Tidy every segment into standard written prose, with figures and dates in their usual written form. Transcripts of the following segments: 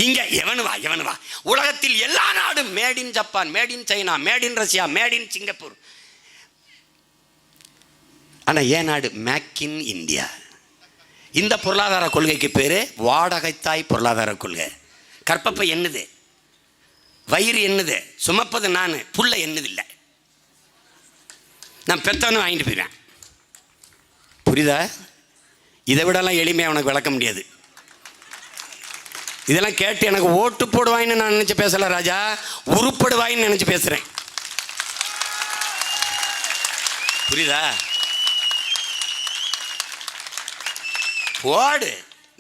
இங்கே எவனு வா. உலகத்தில் எல்லா நாடும் made in Japan, made in China, made in Russia, made in Singapore. ஆனால் ஏன் நாடு மேக் இன் இந்தியா. இந்த பொருளாதார கொள்கைக்கு பேர் வாடகைத்தாய் பொருளாதார கொள்கை. கற்பப்பை என்னது, வயிறு என்னது, சுமப்பது நான், புள்ள என்னது இல்லை. நான் பெத்தவனும் வாங்கிட்டு போயிடுவேன். புரியுதா? இதை விடலாம் எளிமையாக உனக்கு விளக்க முடியாது. இதெல்லாம் கேட்டு எனக்கு ஓட்டு போடுவாயின்னு நான் நினச்சி பேசலை ராஜா, உருப்படுவாயின்னு நினச்சி பேசுகிறேன். புரியுதா? போடு.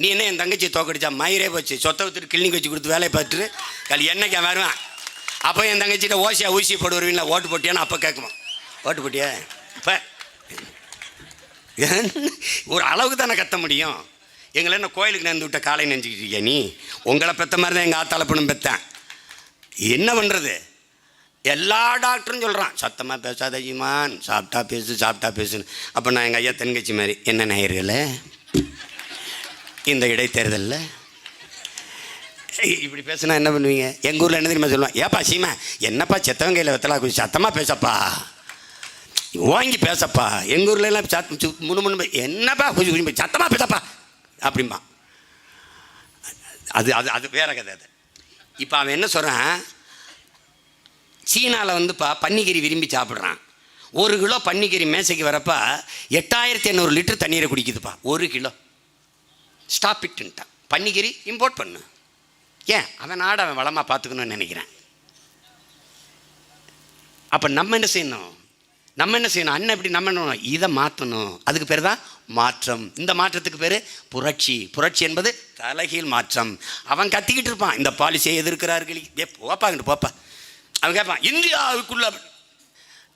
நீ என்ன என் தங்கச்சி தோக்கடிச்சா மயிரே போச்சு, சொத்தை வித்துட்டு கிளினிக் வச்சு கொடுத்து வேலையை பார்த்துட்டு கல் என்னைக்கு வருவேன். அப்போ என் தங்கச்சிட்ட ஓசியா ஊசி போட்டு வருவீங்களா, ஓட்டு போட்டியான்னு அப்போ கேட்குமா. ஓட்டு போட்டியா? இப்போ ஒரு அளவுக்கு தானே கத்த முடியும். எங்களை என்ன கோயிலுக்கு நேர்ந்து விட்ட காலை நினச்சிக்கிட்டு இருக்கியா நீ? உங்களை பெற்ற மாதிரி தான் எங்கள் ஆத்தாளப்பனும் பெற்றேன். என்ன பண்ணுறது? எல்லா டாக்டரும் சொல்கிறான் சத்தமாக பேசாத ஜீமான், சாப்பிட்டா பேசுன்னு. அப்போ நான் எங்கள் ஐயா தங்கச்சி மாதிரி என்ன நேயர்களே, இந்த இடைத்தேர்தலில் இப்படி பேசுனா என்ன பண்ணுவீங்க? எங்கள் ஊரில் என்ன தெரியுமா சொல்லுவான், ஏப்பா சீமா என்னப்பா செத்தவங்க கையில் வெத்தலா குச்சி சத்தமாக பேசப்பா, வாங்கி பேசப்பா. எங்கள் ஊரில் எல்லாம் முன்னு என்னப்பா கொஞ்சம் சத்தமாக பேசப்பா அப்படிம்பா. அது அது அது வேற கதை. அது இப்போ அவன் என்ன சொல்கிறான், சீனாவில் வந்துப்பா பன்னிக்கறி விரும்பி சாப்பிட்றான். 1 கிலோ பன்னிக்கறி மேசைக்கு வரப்பா 8800 லிட்டர் தண்ணீரை குடிக்குதுப்பா 1 கிலோ. ஸ்டாப் இட்டுன்ட்டான். பன்னிக்கறி இம்போர்ட் பண்ணு. ஏன்? அவன் நாடு அவன் வளமாக பார்த்துக்கணும்னு நினைக்கிறேன். அப்போ நம்ம என்ன செய்யணும்? அண்ணன் எப்படி நம்ம என்ன இதை மாற்றணும். அதுக்கு பேர் தான் மாற்றம். இந்த மாற்றத்துக்கு பேர் புரட்சி. புரட்சி என்பது தலைகீழ் மாற்றம். அவன் கத்திக்கிட்டு இருப்பான், இந்த பாலிசியை எதிர்க்கிறார்கள். போப்பாங்கிட்டு போப்பா. அவன் கேட்பான் இந்தியாவுக்குள்ள.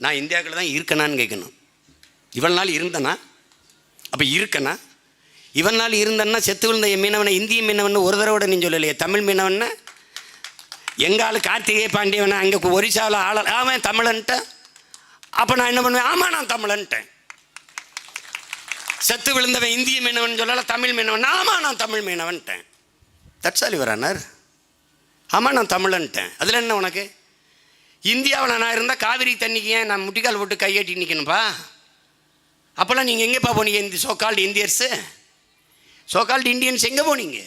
நான் இந்தியாவுக்குள்ள தான் இருக்கணான்னு கேட்கணும். இவ்வளோ நாள் இருந்தனா? அப்போ இருக்கனா? இவன் நாள் இருந்தன்னா செத்து விழுந்த என் மீனவனை இந்திய மீனவன் ஒரு தடவை நீ சொல்லலையே. தமிழ் மீனவன் எங்கள் ஆள் கார்த்திகை பாண்டியவனை அங்கே ஒரிசாவில் ஆள அவன் தமிழன்ட்ட. அப்போ நான் என்ன பண்ணுவேன்? ஆமாம் நான் தமிழன்ட்டேன். செத்து விழுந்தவன் இந்திய மீனவன் சொல்லலை, தமிழ் மீனவன். ஆமாம் நான் தமிழ் மீனவன்ட்டேன். தட்சாலி வரானார். ஆமாம் நான் தமிழன்ட்டேன். அதில் என்ன உனக்கு? இந்தியாவில் நான் இருந்தால் காவிரி தண்ணிக்கு ஏன் நான் முட்டிக்கால் போட்டு கையேட்டி நிற்கணும்ப்பா? அப்போல்லாம் நீங்கள் எங்கேப்பா போனீங்க? இந்த சோகால்டு இந்தியர்ஸு, சோகால்டு இந்தியன்ஸ் எங்கே போனீங்க?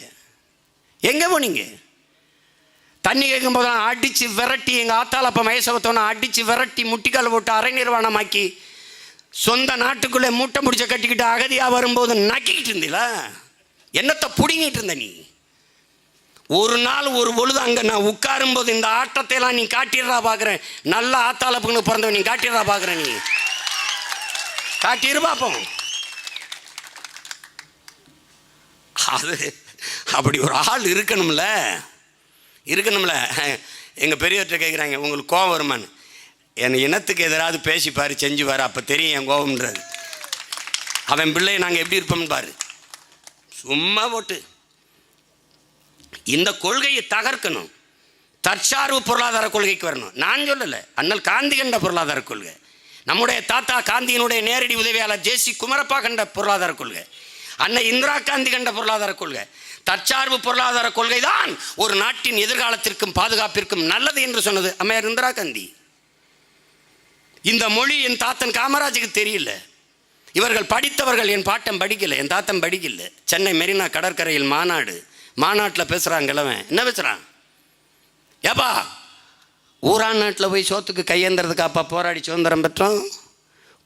தண்ணி கேட்கும் போதெல்லாம் அடித்து விரட்டி எங்கள் ஆத்தாளப்ப மயசவத்தோன்னா அடித்து விரட்டி முட்டிக்கால் போட்டு அரை நிர்வாணமாக்கி சொந்த நாட்டுக்குள்ளே மூட்டை முடிச்ச கட்டிக்கிட்டு அகதியாக வரும்போது நக்கிக்கிட்டு இருந்தீங்களா? என்னத்தை பிடிங்கிட்டு இருந்த நீ? ஒரு நாள் ஒரு பொழுது அங்கே நான் உட்காரும்போது இந்த ஆட்டத்தையெல்லாம் நீ காட்டிடுறா பார்க்குறேன். நல்ல ஆத்தாளப்புன்னு பிறந்தவன் நீ காட்டிடுறா பார்க்குறேன். நீ காட்டிடு பார்ப்போம். அது அப்படி ஒரு ஆள் இருக்கணும்ல. எங்கள் பெரியவர்கிட்ட கேட்குறாங்க உங்களுக்கு கோபம் வருமானு. என் இனத்துக்கு எதிராவது பேசிப்பார் செஞ்சுப்பார், அப்போ தெரியும் என் கோபம்ன்றது. அவன் பிள்ளையை நாங்கள் எப்படி இருப்போம்னு பாரு. சும்மா போட்டு இந்த கொள்கையை தகர்க்கணும். தற்சார்பு பொருளாதார கொள்கைக்கு வரணும். நான் சொல்லலை, அண்ணல் காந்தி கண்ட பொருளாதார கொள்கை. நம்முடைய தாத்தா காந்தியினுடைய நேரடி உதவியாளர் ஜே.சி. குமரப்பா கண்ட பொருளாதார கொள்கை. அன்னை இந்திரா காந்தி கண்ட பொருளாதார கொள்கை. தற்சார்பு பொருளாதார கொள்கை தான் ஒரு நாட்டின் எதிர்காலத்திற்கும் பாதுகாப்பிற்கும் நல்லது என்று சொன்னது அம்மையார் இந்திரா காந்தி. இந்த மொழி என் தாத்தன் காமராஜுக்கு தெரியல. இவர்கள் படித்தவர்கள். என் பாட்டன் படிக்கல, என் தாத்தன் படிக்கல. சென்னை மெரினா கடற்கரையில் மாநாட்டில் பேசுகிறான் கிழவன். என்ன பேசுகிறான்? ஏப்பா ஊரான் நாட்டில் போய் சோத்துக்கு கையேந்துறதுக்கு அப்பா போராடி சுதந்திரம் பெற்றோம்.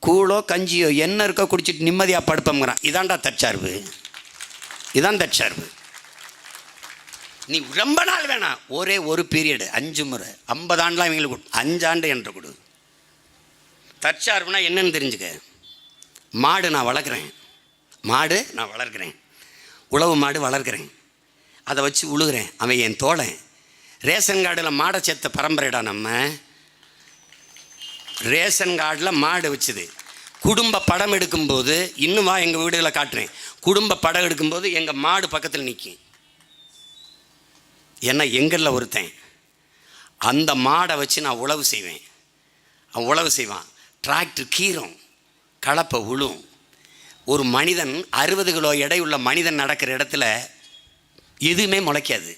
கூழோ கஞ்சியோ என்ன இருக்கோ குடிச்சிட்டு நிம்மதியாக படுப்போங்கிறான். இதான்டா தற்சார்பு. இதான் தற்சார்பு. நீ ரொம்ப நாள் வேணாம், ஒரே ஒரு பீரியடு 5 முறை 50 ஆண்டுலாம் இவங்களுக்கு கொடு, 5 ஆண்டு என்று கொடு. தற்சார்புனா என்னன்னு தெரிஞ்சுக்க. மாடு நான் வளர்க்குறேன், உழவு மாடு வளர்க்குறேன், அதை வச்சு உழுகிறேன். அவன் என் தோழன். ரேஷன் கார்டில் மாடை சேர்த்த பரம்பரைடா நம்ம. ரேஷன் கார்டில் மாடு வச்சுது. குடும்ப படம் எடுக்கும்போது இன்னும் எங்கள் வீடுகளை காட்டுறேன். குடும்ப படம் எடுக்கும்போது எங்கள் மாடு பக்கத்தில் நிற்கும். ஏன்னா எங்களில் ஒருத்தன் அந்த மாடை வச்சு நான் உழவு செய்வேன். அவன் உழவு செய்வான். டிராக்டர் கீரும், கலப்பை உழும். ஒரு மனிதன் 60 கிலோ எடை உள்ள மனிதன் நடக்கிற இடத்துல எதுவுமே முளைக்காது.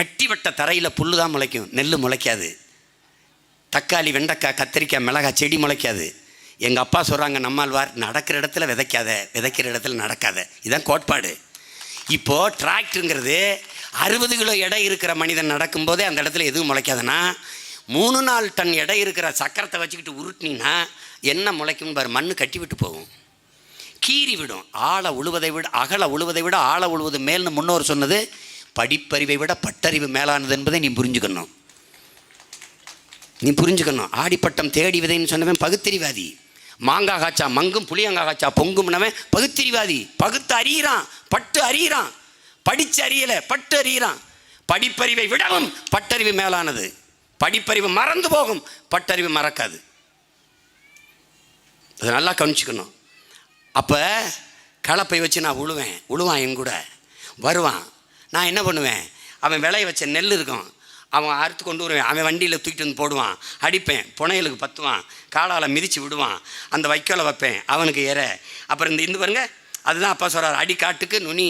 கட்டிவட்ட தரையில் புல்லு தான் முளைக்கும், நெல் முளைக்காது. தக்காளி, வெண்டைக்காய், கத்திரிக்காய், மிளகாய் செடி முளைக்காது. எங்கள் அப்பா சொல்கிறாங்க, நம்மாழ்வார், நடக்கிற இடத்துல விதைக்காத, விதைக்கிற இடத்துல நடக்காத. இதுதான் கோட்பாடு. இப்போது டிராக்டருங்கிறது 60 கிலோ எடை இருக்கிற மனிதன் நடக்கும்போதே அந்த இடத்துல எதுவும் முளைக்காதுன்னா, 3-4 டன் எடை இருக்கிற சக்கரத்தை வச்சுக்கிட்டு உருட்டினீங்கன்னா என்ன முளைக்கும் பாரு? மண் கட்டி விட்டு போகும், கீறி விடும். ஆழ உழுவதை விட அகல உழுவதை விட ஆழ உழுவது மேல்னு முன்னோர் சொன்னது படிப்பறிவை விட பட்டறிவு மேலானது என்பதை நீ புரிஞ்சுக்கணும். ஆடிப்பட்டம் தேடி விதைன்னு சொன்னவன் பகுத்தறிவாதி. மாங்காய் காய்ச்சா மங்கும், புளியங்காய் காய்ச்சா பொங்கும்னவன் பகுத்தறிவாதி. பகுத்து அறிகிறான், பட்டு அறிகிறான். படித்து அறியலை, பட்டு அறிகிறான். படிப்பறிவை விடவும் பட்டறிவு மேலானது. படிப்பறிவு மறந்து போகும், பட்டறிவு மறக்காது. அதை நல்லா கவனிச்சுக்கணும். அப்போ கலப்பை வச்சு நான் உழுவான், என் கூட வருவான். நான் என்ன பண்ணுவேன், அவன் விளைய வச்ச நெல் இருக்கும், அவன் அறுத்து கொண்டு வருவேன். அவன் வண்டியில் தூக்கிட்டு வந்து போடுவான், அடிப்பேன், புனையலுக்கு பத்துவான், காலால் மிதித்து விடுவான், அந்த வைக்கோலை வைப்பேன், அவனுக்கு ஏற. அப்புறம் இந்த பாருங்க, அதுதான் அப்பா சொல்கிறார், அடி காட்டுக்கு நுனி,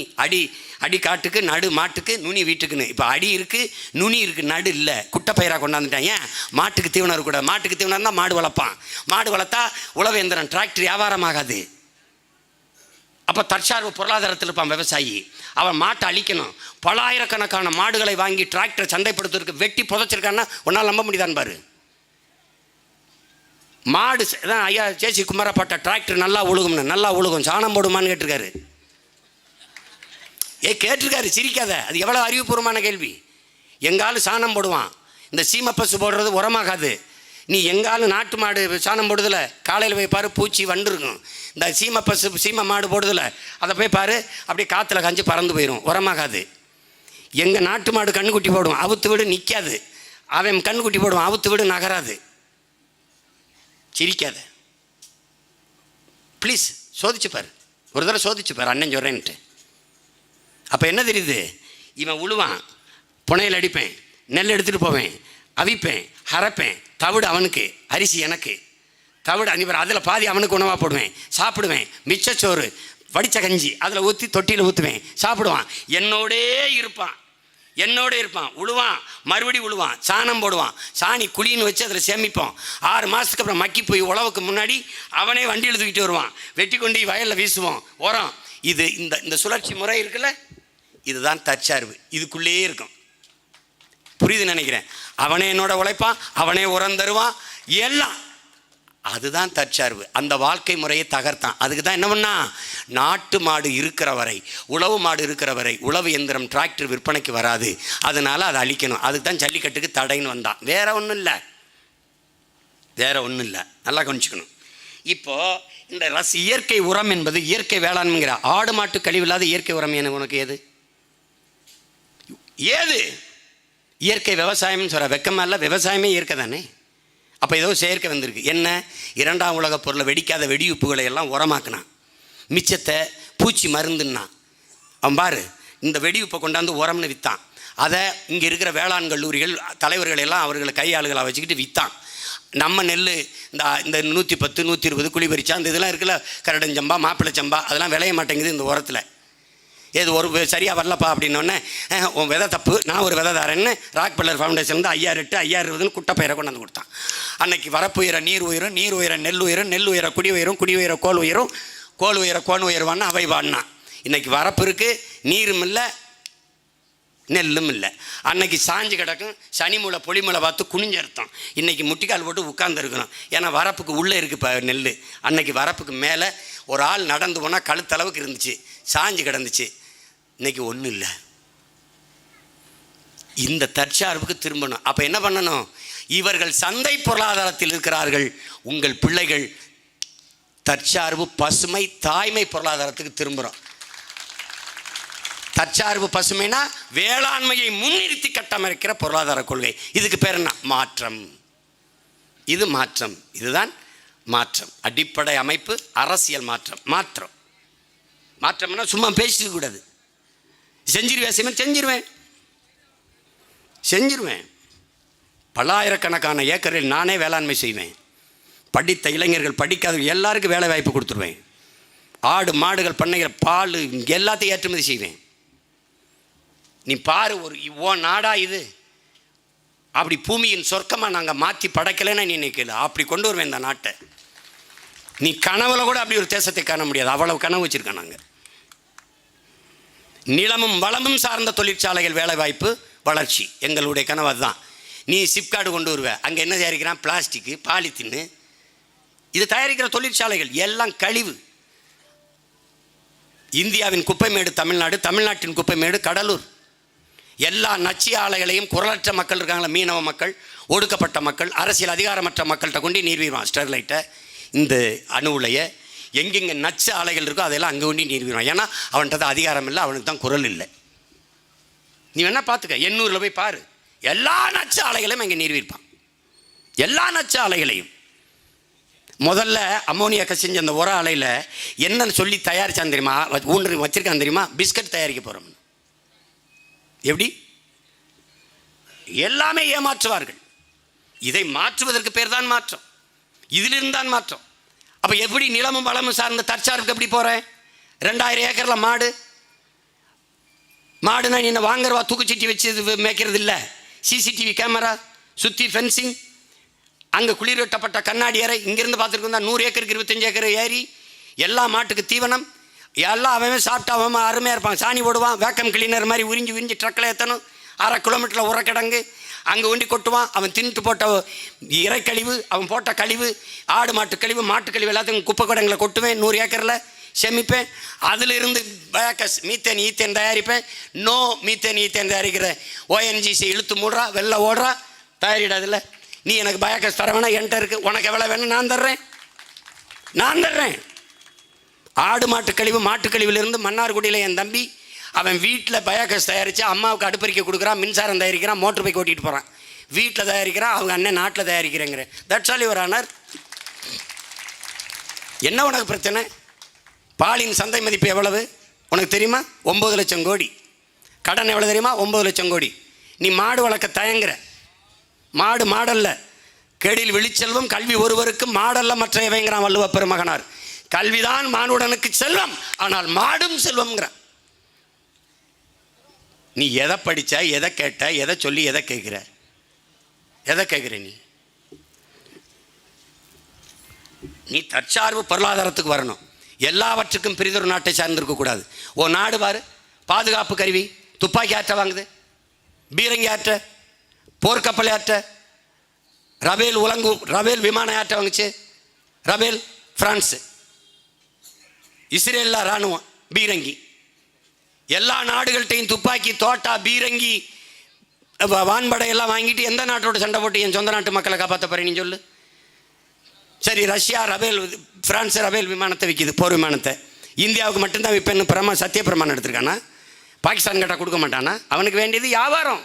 அடி காட்டுக்கு நடு மாட்டுக்கு நுனி வீட்டுக்குன்னு. இப்போ அடி இருக்குது, நுனி இருக்குது, நடு இல்லை. குட்டை பயிராக கொண்டாந்துட்டேன். ஏன்? மாட்டுக்கு தீவனம் இருக்கக்கூடாது. மாட்டுக்கு தீவனம் இருந்தால் மாடு வளர்ப்பான். மாடு வளர்த்தா உழவு எந்திரம், டிராக்டர் வியாபாரமாகாது. அப்போ தற்சார்பு பொருளாதாரத்தில் இருப்பான் விவசாயி. அவன் மாட்டை அழிக்கணும். பலாயிரக்கணக்கான மாடுகளை வாங்கி டிராக்டரை சந்தைப்படுத்துறதுக்கு வெட்டி புதைச்சிருக்கான்னா உன்னால் நம்ப முடியுதான் பாரு. மாடு தான் ஐயா ஜேசி குமாரப்பட்ட டிராக்டர் நல்லா உழுகும்னு. நல்லா உழுகும், சாணம் போடுமான்னு கேட்டிருக்காரு. கேட்டிருக்காரு, சிரிக்காத. அது எவ்வளோ அறிவுபூர்வமான கேள்வி. எங்காலும் சாணம் போடுவான். இந்த சீம பசு போடுறது உரமாகாது. நீ எங்காலும் நாட்டு மாடு சாணம் போடுதில்ல, காலையில் போய் பாரு, பூச்சி வண்டு இருக்கும். இந்த சீம மாடு போடுதில்ல, அதை போய் பாரு, அப்படியே காற்றுல கஞ்சி பறந்து போயிடும், உரமாகாது. எங்கள் நாட்டு மாடு கண்ணுக்குட்டி போடுவான், அவுத்து விடு நிற்காது. அவன் கண்ணுக்குட்டி போடுவான், அவுத்து விடு நகராது. சிரிக்காத ப்ளீஸ், சோதிச்சுப்பார், ஒரு தடவை சோதிச்சுப்பார், அண்ணன் சொல்கிறேன்ட்டு. அப்போ என்ன தெரியுது, இவன் உழுவான், புனையில் அடிப்பேன், நெல் எடுத்துகிட்டு போவேன், அவிப்பேன், அரைப்பேன், தவிடு அவனுக்கு, அரிசி எனக்கு, தவிடு அனுப்பி அதில் பாதி அவனுக்கு உணவாக போடுவேன், சாப்பிடுவேன். மிச்சச்சோறு வடித்த கஞ்சி அதில் ஊற்றி தொட்டியில் ஊற்றுவேன், சாப்பிடுவான். என்னோடே இருப்பான். உழுவான், மறுபடி உழுவான், சாணம் போடுவான், சாணி குழின்னு வச்சு அதில் சேமிப்போம். 6 மாதத்துக்கு அப்புறம் மக்கி போய் உழவுக்கு முன்னாடி அவனே வண்டியில் தூக்கிட்டு வருவான், வெட்டி கொண்டு வயலில் வீசுவோம், உரம். இது இந்த சுழற்சி முறை இருக்குல்ல, இதுதான் தற்சார்பு. இதுக்குள்ளேயே இருக்கும். புரியுது நினைக்கிறேன். அவனே என்னோட உழைப்பான், அவனே உரம் தருவான், எல்லாம். அதுதான் தற்சார்பு. அந்த வாழ்க்கை முறையை தகர்த்தான். அதுக்கு தான் என்ன பண்ணா, நாட்டு மாடு இருக்கிற வரை, உழவு மாடு இருக்கிற வரை உழவு எந்திரம் டிராக்டர் விற்பனைக்கு வராது, அதனால அதை அழிக்கணும். அதுக்கு தான் ஜல்லிக்கட்டுக்கு தடைன்னு வந்தான். வேற ஒன்றும் இல்லை. நல்லா கவனிச்சுக்கணும். இப்போது இந்த இயற்கை உரம் என்பது இயற்கை வேளாண்மைங்கிற, ஆடு மாட்டு கழிவு இல்லாத இயற்கை உரம் என்ன உனக்கு ஏது? இயற்கை விவசாயம்னு சொல்கிற வெக்கமாக இல்லை, விவசாயமே இயற்கை தானே. அப்போ ஏதோ செயற்கை வந்திருக்கு. என்ன? 2ஆம் உலகப் பொருளை வெடிக்காத வெடியுப்புகளை எல்லாம் உரமாக்குனான், மிச்சத்தை பூச்சி மருந்துன்னா. அவன் பாரு, இந்த வெடியுப்பை கொண்டாந்து உரம்னு விற்றான். அதை இங்கே இருக்கிற வேளாண் கல்லூரிகள் தலைவர்கள் எல்லாம் அவர்களை கையாளுகளாக வச்சுக்கிட்டு விற்றான். நம்ம நெல் இந்த 110, 120 குழிபறிச்சா அந்த இதெல்லாம் இருக்குல்ல, கரடஞ்சம்பா, மாப்பிள்ளை சம்பா, அதெல்லாம் விளைய மாட்டேங்குது இந்த உரத்தில். ஏது ஒரு சரியாக வரலப்பா அப்படின்னோடனே, உன் விதை தப்பு, நான் ஒரு விதை தரேன்னு ராக் பில்லர் ஃபவுண்டேஷன்லேருந்து 5008, 5020 குட்டை பயிரை கொண்டாந்து கொடுத்தான். அன்னைக்கு வரப்பு உயர நீர் உயரும், நீர் உயர நெல் உயரும், நெல் உயர குடி உயரும், குடி உயர கோல் உயரும், கோல் உயர கோன் உயர்வான்னு அவை வாடினான். இன்றைக்கி வரப்பு இருக்குது, நீரும் இல்லை, நெல்லும் இல்லை. அன்னைக்கு சாஞ்சு கிடக்கும், சனி மூளை பொலி மூளை பார்த்து குனிஞ்சர்த்தம். இன்றைக்கி முட்டிக்கால் போட்டு உட்காந்துருக்கணும். ஏன்னா வரப்புக்கு உள்ளே இருக்குது இப்போ நெல். அன்னைக்கு வரப்புக்கு மேலே ஒரு ஆள் நடந்து போனால் கழுத்தளவுக்கு இருந்துச்சு, சாஞ்சு கிடந்துச்சு. இன்றைக்கி ஒன்றும் இல்லை. இந்த தற்சார்புக்கு திரும்பணும். அப்போ என்ன பண்ணணும்? இவர்கள் சந்தை பொருளாதாரத்தில் இருக்கிறார்கள், உங்கள் பிள்ளைகள் தற்சார்பு பசுமை தாய்மை பொருளாதாரத்துக்கு திரும்புகிறோம். தற்சார்பு பசுமைனா வேளாண்மையை முன்னிறுத்தி கட்டமைக்கிற பொருளாதார கொள்கை. இதுக்கு பேர் என்ன? மாற்றம். இது மாற்றம். இதுதான் மாற்றம். அடிப்படை அமைப்பு அரசியல் மாற்றம். மாற்றம்னா சும்மா பேசிக்க கூடாது. செஞ்சிருவேன். பல்லாயிரக்கணக்கான ஏக்கரில் நானே வேளாண்மை செய்வேன். படித்த இளைஞர்கள், படிக்காத எல்லாருக்கும் வேலை வாய்ப்பு கொடுத்துருவேன். ஆடு மாடுகள் பண்ணைகள் பால் எல்லாத்தையும் ஏற்றுமதி செய்வேன். நீ பாரு, ஒரு ஓ நாடா இது, அப்படி பூமியின் சொர்க்கமாக நாங்கள் மாற்றி படைக்கலைன்னு நீ நினைக்கல, அப்படி கொண்டு வருவேன் இந்த நாட்டை. நீ கனவுல கூட அப்படி ஒரு தேசத்தை காண முடியாது, அவ்வளவு கனவு வச்சுருக்கோம் நாங்கள். நிலமும் வளமும் சார்ந்த தொழிற்சாலைகள், வேலை வாய்ப்பு, வளர்ச்சி எங்களுடைய கனவு அதுதான். நீ சிப்கார்டு கொண்டு வருவ, அங்கே என்ன தயாரிக்கிறான்? பிளாஸ்டிக்கு, பாலித்தீனு, இது தயாரிக்கிற தொழிற்சாலைகள் எல்லாம் கழிவு. இந்தியாவின் குப்பைமேடு தமிழ்நாடு, தமிழ்நாட்டின் குப்பைமேடு கடலூர். எல்லா நச்சு ஆலைகளையும் குரலற்ற மக்கள் இருக்காங்களா, மீனவ மக்கள், ஒடுக்கப்பட்ட மக்கள், அரசியல் அதிகாரமற்ற மக்கள்கிட்ட கொண்டு நீர்வீழ்வான். ஸ்டெர்லைட்டை, இந்த அணு உலையை, எங்கெங்கே நச்சு ஆலைகள் இருக்கோ அதெல்லாம் அங்கே கொண்டு நீர்வீழ்வான். ஏன்னா அவன்கிட்ட தான் அதிகாரம் இல்லை, அவனுக்கு தான் குரல் இல்லை. நீ வேணா பார்த்துக்க, எண்ணூரில் போய் பாரு, எல்லா நச்சு ஆலைகளையும் அங்கே நீர்வீழ்ப்பான். எல்லா நச்சு ஆலைகளையும். முதல்ல அம்மோனியா செஞ்ச அந்த உர ஆலையில் என்னன்னு சொல்லி தயாரிச்சான் தெரியுமா? ஊன்று வச்சிருக்கான் தெரியுமா? பிஸ்கட் தயாரிக்க போகிறோம். எப்படி? எல்லாமே ஏமாற்றுவார்கள். இதை மாற்றுவதற்கு பேர் தான் மாற்றம், இதிலிருந்து தான் மாற்றம். அப்போ எப்படி நிலமும் வளமும் சார்ந்த தற்சார்புக்கு எப்படி போகிறேன்? 2000 ஏக்கரில் மாடுனா நீ என்ன வாங்குறவா? தூக்குச்சட்டி வச்சு மேய்க்கிறது இல்லை, சிசிடிவி கேமரா சுற்றி, ஃபென்சிங், அங்கே குளிர் வெட்டப்பட்ட கண்ணாடி அறை. இங்கேருந்து பார்த்துருக்கோம் தான் 100 ஏக்கருக்கு 25 ஏக்கர் ஏரி, எல்லா மாட்டுக்கு தீவனம், எல்லாம் அவன் சாப்பிட்டு அவன் அருமையாக இருப்பான். சாணி போடுவான், வேக்கம் கிளீனர் மாதிரி உறிஞ்சி ட்ரக்கில் ஏற்றணும். 1/2 கிலோமீட்டரில் உரக்கிடங்கு, அங்கே ஒண்டி கொட்டுவான். அவன் தின்ட்டு போட்ட இறைக்கழிவு, அவன் போட்ட கழிவு, ஆடு மாட்டு கழிவு, மாட்டு கழிவு எல்லாத்தையும் குப்பை குடங்களை கொட்டுவேன். 100 ஏக்கரில் செமிப்பேன். அதிலிருந்து பயோகேஸ், மீத்தேன், ஈத்தேன் தயாரிப்பேன். நோ மீத்தேன், ஈத்தேன் தயாரிக்கிற ONGC இழுத்து மூடுறா, வெளில ஓடுறா, தயாரிடாதில்ல. நீ எனக்கு பயோகேஸ் தர வேணா, என்கிட்ட இருக்குது, உனக்கு எவ்வளோ வேணும் நான் தர்றேன். ஆடு மாட்டு கழிவு, மாட்டுக்கழிவுலேருந்து மன்னார்குடியில் என் தம்பி அவன் வீட்டில் பயோகேஸ் தயாரித்து அம்மாவுக்கு அடுப்பறிக்க கொடுக்குறான், மின்சாரம் தயாரிக்கிறான், மோட்டர் பைக் ஓட்டிகிட்டு போகிறான். வீட்டில் தயாரிக்கிறான், அவங்க அண்ணன் நாட்டில் தயாரிக்கிறேங்கிற. That's all your honour. என்ன உனக்கு பிரச்சனை? பாலின் சந்தை மதிப்பு எவ்வளவு உனக்கு தெரியுமா? 9 லட்சம் கோடி. கடன் எவ்வளோ தெரியுமா? 9 லட்சம் கோடி. நீ மாடு வளர்க்க தயங்குற. மாடல்ல, கேடில் விழிச்செல்வம் கல்வி ஒருவருக்கு மாடல்ல மற்ற எவைங்கிறான் வள்ளுவ பெருமகனார். கல்விதான் மானுடனுக்கு செல்வம், ஆனால் மாடும் செல்வம்ங்கிற. நீ எதை படிச்ச, எதை கேட்ட, எதை சொல்லி எதை கேட்கிற நீ தற்சார்பு பொருளாதாரத்துக்கு வரணும். எல்லாவற்றுக்கும் பிரிதொரு நாட்டை சார்ந்திருக்க கூடாது. ஓ நாடு பாரு, பாதுகாப்பு கருவி, துப்பாக்கி ஆற்ற வாங்குது, பீரங்கி ஆற்ற, போர்க்கப்பல் ஆற்ற, ரபேல் விமான ஆற்ற வாங்குச்சு. ரபேல் பிரான்ஸு, இஸ்ரேலில் இராணுவம், பீரங்கி. எல்லா நாடுகள்கிட்டையும் துப்பாக்கி, தோட்டா, பீரங்கி, வான்படையெல்லாம் வாங்கிட்டு எந்த நாட்டோட சண்டை போட்டு என் சொந்த நாட்டு மக்களை காப்பாற்ற போகிறேன் நீ சொல்லு. சரி, ரஷ்யா பிரான்ஸ் ரபேல் விமானத்தை விற்கிது, போர் விமானத்தை. இந்தியாவுக்கு மட்டும்தான் விற்பேன்னு சத்திய பிரமாணம் எடுத்திருக்கானா? பாகிஸ்தான் கேட்டால் கொடுக்க மாட்டானா? அவனுக்கு வேண்டியது வியாபாரம்,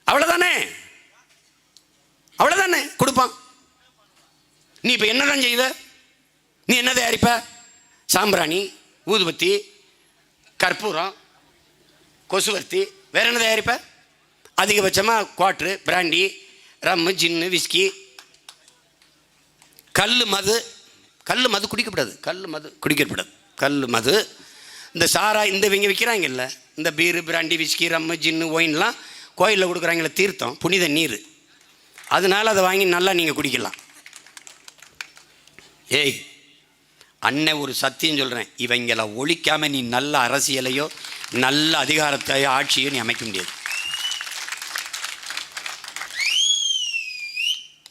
அவ்வளோதானே கொடுப்பான். நீ இப்போ என்னதான் செய்வ? நீ என்ன தயாரிப்ப? சாம்பிராணி, ஊதுபத்தி, கற்பூரம், கொசுவர்த்தி, வேற என்ன தயாரிப்ப? அதிகபட்சமாக குவாட்ரு, பிராண்டி, ரம்மு, ஜின்னு, விஸ்கி, கல் மது குடிக்கப்படாது. கல் மது, இந்த சாரா, இந்த இவங்க விற்கிறாங்கல்ல, இந்த பீரு, பிராண்டி, விஸ்கி, ரம்மு, ஜின்னு, ஒயின்லாம் கோயிலில் கொடுக்குறாங்களே, தீர்த்தம், புனித நீர். அதனால அதை வாங்கி நல்லா நீங்கள் குடிக்கலாம். ஏய் அண்ணன் ஒரு சத்தியம் சொல்கிறேன், இவங்களை ஒழிக்காமல் நீ நல்ல அரசியலையோ நல்ல அதிகாரத்தையோ ஆட்சியோ நீ அமைக்க முடியாது.